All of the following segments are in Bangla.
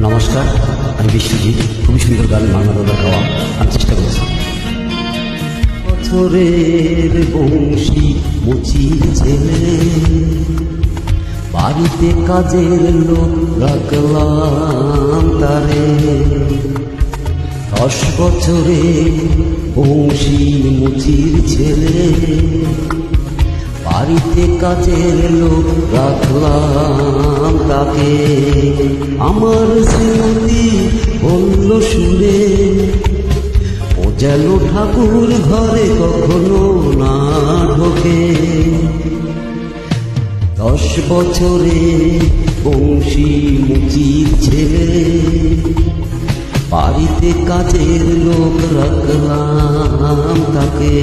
নমস্কার, আমি বিশ্বজিৎ। খুবই সুন্দর গান বাংলা দাদা গাওয়া আমি চেষ্টা করেছি। বছরের বংশী মুচির ছেলে, বাড়িতে কাজের লোক রাখলাম তারে। 10 বছরে বংশী মুচির ছেলে, বাড়িতে কাজের লোক রাখলাম তাকে। আমার স্মৃতি বলল সুরে, ও যেন ঠাকুর ঘরে কখনো না ঢোকে। 10 বছরে বংশী মুচির ছেলে, বাড়িতে কাজের লোক রাখলাম তাকে।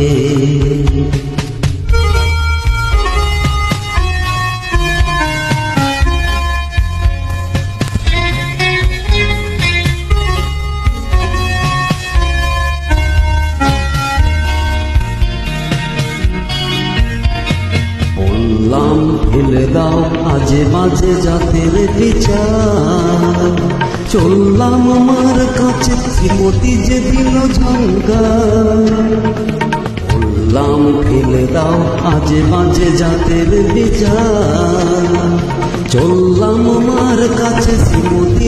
বললাম ফেলে দাও আজে বাজে জাতের বিচার, চললাম আমার কাছে শ্রীমতী যে দিল ঝঙ্কার। বললাম ফেলে দাও আজে বাজে জাতের বিচার, চললাম আমার কাছে শ্রীমতী